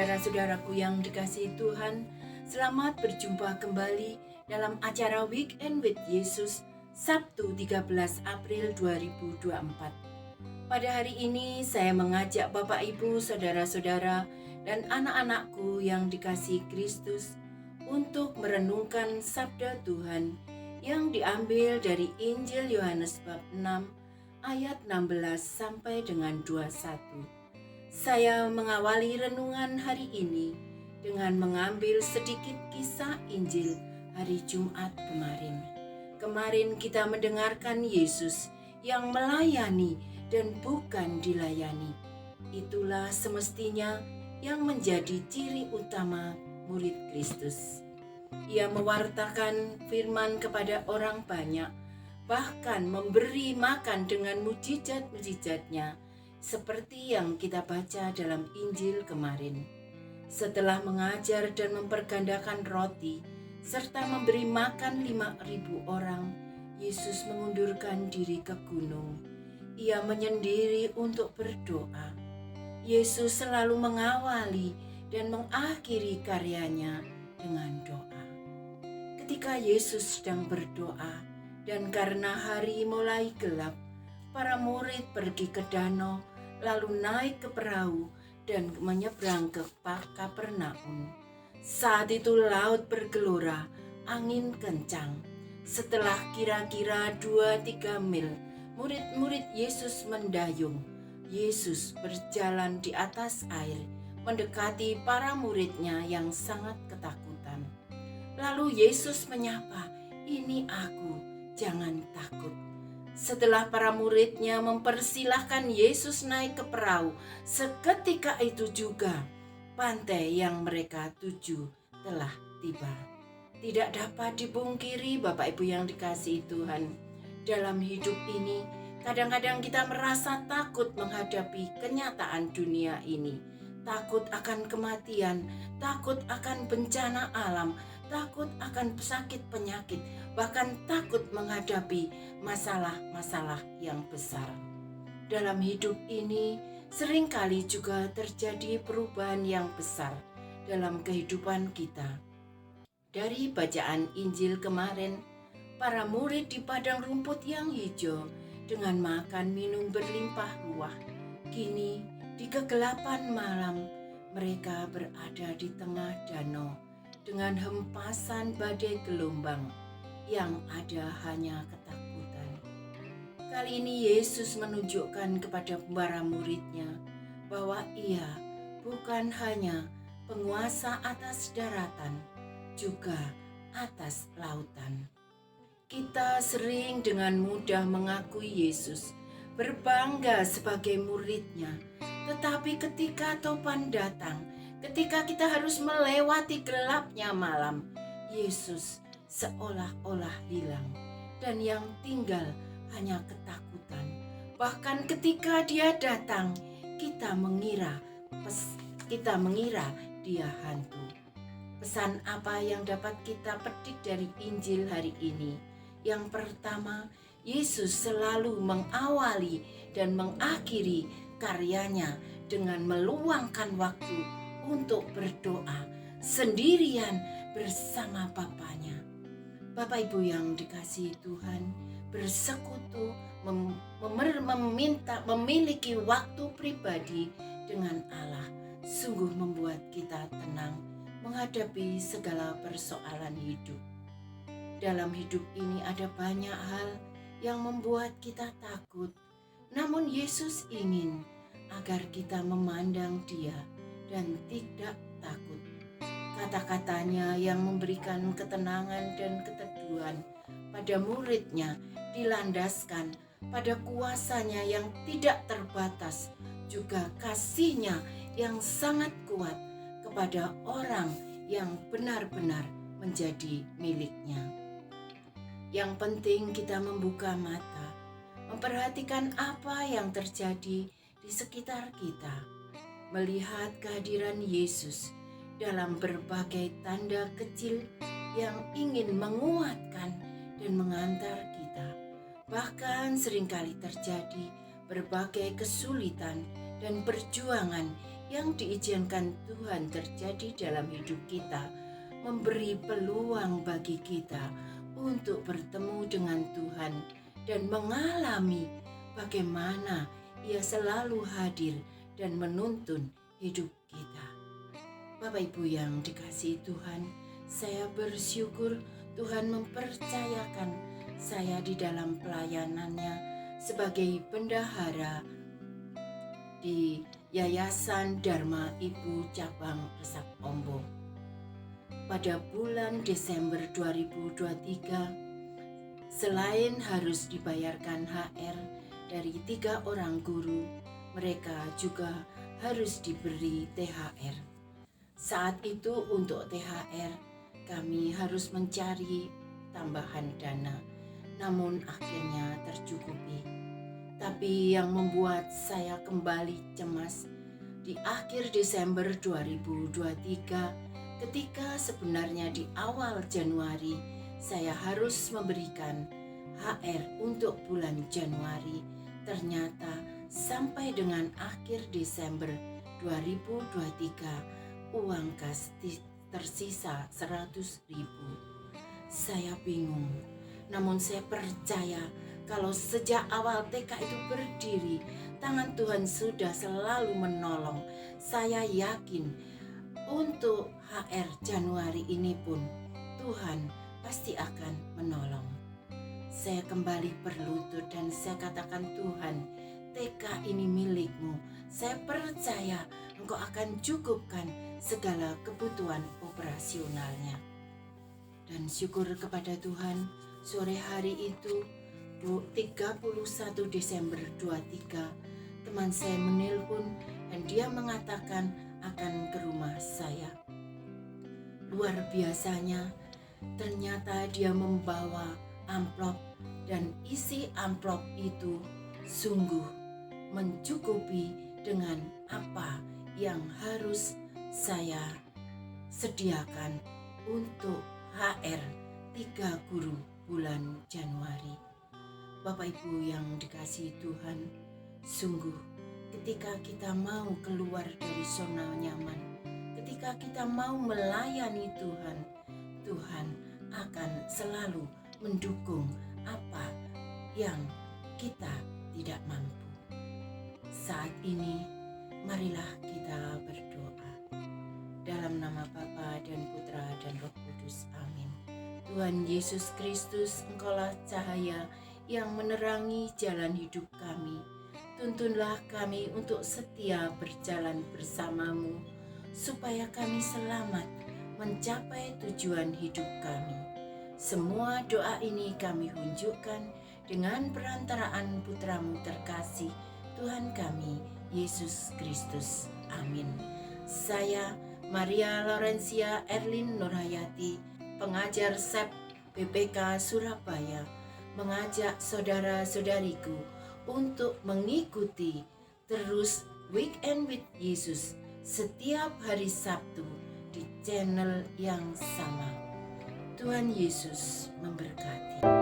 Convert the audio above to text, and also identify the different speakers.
Speaker 1: Saudara-saudaraku yang dikasihi Tuhan, selamat berjumpa kembali dalam acara Weekend with Yesus, Sabtu 13 April 2024. Pada hari ini saya mengajak Bapak Ibu, Saudara-saudara, dan anak-anakku yang dikasihi Kristus untuk merenungkan sabda Tuhan yang diambil dari Injil Yohanes bab 6 ayat 16 sampai dengan 21. Saya mengawali renungan hari ini dengan mengambil sedikit kisah Injil hari Jumat kemarin. Kemarin kita mendengarkan Yesus yang melayani dan bukan dilayani. Itulah semestinya yang menjadi ciri utama murid Kristus. Ia mewartakan firman kepada orang banyak, bahkan memberi makan dengan mujizat-mujizatnya, seperti yang kita baca dalam Injil kemarin. Setelah mengajar dan mempergandakan roti, serta memberi makan 5.000 orang, Yesus mengundurkan diri ke gunung. Ia menyendiri untuk berdoa. Yesus selalu mengawali dan mengakhiri karyanya dengan doa. Ketika Yesus sedang berdoa, dan karena hari mulai gelap, para murid pergi ke danau, lalu naik ke perahu dan menyeberang ke Kapernaum. Saat itu laut bergelora, angin kencang. Setelah kira-kira 2-3 mil, murid-murid Yesus mendayung. Yesus berjalan di atas air, mendekati para muridnya yang sangat ketakutan. Lalu Yesus menyapa, "Ini aku, jangan takut." Setelah para muridnya mempersilahkan Yesus naik ke perahu, seketika itu juga pantai yang mereka tuju telah tiba. Tidak dapat dipungkiri, Bapak Ibu yang dikasihi Tuhan, dalam hidup ini kadang-kadang kita merasa takut menghadapi kenyataan dunia ini. Takut akan kematian, takut akan bencana alam, takut akan sakit penyakit, bahkan takut menghadapi masalah-masalah yang besar. Dalam hidup ini seringkali juga terjadi perubahan yang besar dalam kehidupan kita. Dari bacaan Injil kemarin, para murid di padang rumput yang hijau dengan makan minum berlimpah ruah. Kini di kegelapan malam mereka berada di tengah danau dengan hempasan badai gelombang, yang ada hanya ketakutan. Kali ini Yesus menunjukkan kepada para muridnya bahwa Ia bukan hanya penguasa atas daratan, juga atas lautan. Kita sering dengan mudah mengakui Yesus, berbangga sebagai muridnya, tetapi ketika topan datang, ketika kita harus melewati gelapnya malam, Yesus seolah-olah hilang, dan yang tinggal hanya ketakutan. Bahkan ketika Dia datang, kita mengira Dia hantu. Pesan apa yang dapat kita petik dari Injil hari ini? Yang pertama, Yesus selalu mengawali dan mengakhiri karyanya dengan meluangkan waktu untuk berdoa sendirian bersama Bapanya. Bapak Ibu yang dikasihi Tuhan, bersekutu, memiliki waktu pribadi dengan Allah sungguh membuat kita tenang menghadapi segala persoalan hidup. Dalam hidup ini ada banyak hal yang membuat kita takut, namun Yesus ingin agar kita memandang Dia dan tidak takut. Kata-katanya yang memberikan ketenangan dan keteduhan pada muridnya dilandaskan pada kuasa-Nya yang tidak terbatas, juga kasih-Nya yang sangat kuat kepada orang yang benar-benar menjadi milik-Nya. Yang penting kita membuka mata, memperhatikan apa yang terjadi di sekitar kita, melihat kehadiran Yesus dalam berbagai tanda kecil yang ingin menguatkan dan mengantar kita. Bahkan seringkali terjadi berbagai kesulitan dan perjuangan yang diizinkan Tuhan terjadi dalam hidup kita memberi peluang bagi kita untuk bertemu dengan Tuhan dan mengalami bagaimana Ia selalu hadir dan menuntun hidup kita. Bapak Ibu yang dikasihi Tuhan, saya bersyukur Tuhan mempercayakan saya di dalam pelayanannya sebagai bendahara di Yayasan Dharma Ibu Cabang Resak Ombo. Pada bulan Desember 2023, selain harus dibayarkan HR dari 3 orang guru, mereka juga harus diberi THR. Saat itu untuk THR, kami harus mencari tambahan dana, namun akhirnya tercukupi. Tapi yang membuat saya kembali cemas di akhir Desember 2023, ketika sebenarnya di awal Januari saya harus memberikan HR untuk bulan Januari, ternyata sampai dengan akhir Desember 2023 uang kas tersisa 100.000. Saya bingung, namun saya percaya kalau sejak awal TK itu berdiri, tangan Tuhan sudah selalu menolong. Saya yakin untuk HR Januari ini pun Tuhan pasti akan menolong. Saya kembali berlutut dan saya katakan, Tuhan, TK ini milik-Mu. Saya percaya Engkau akan cukupkan segala kebutuhan operasionalnya. Dan syukur kepada Tuhan, sore hari itu 31 Desember 23, teman saya menelpon dan dia mengatakan akan ke rumah saya. Luar biasanya, ternyata dia membawa amplop dan isi amplop itu sungguh mencukupi dengan apa yang harus saya sediakan untuk HR 3 guru bulan Januari. Bapak Ibu yang dikasihi Tuhan, sungguh ketika kita mau keluar dari zona nyaman, ketika kita mau melayani Tuhan, Tuhan akan selalu mendukung apa yang kita tidak mampu. Saat ini, marilah kita berdoa. Dalam nama Bapa dan Putra dan Roh Kudus. Amin. Tuhan Yesus Kristus, Engkaulah cahaya yang menerangi jalan hidup kami. Tuntunlah kami untuk setia berjalan bersama-Mu, supaya kami selamat mencapai tujuan hidup kami. Semua doa ini kami hunjukkan dengan perantaraan Putra-Mu terkasih, Tuhan kami, Yesus Kristus. Amin. Saya, Maria Laurencia Erlin Nurhayati, pengajar SEP BPK Surabaya, mengajak saudara-saudariku untuk mengikuti terus Weekend with Yesus setiap hari Sabtu di channel yang sama. Tuhan Yesus memberkati.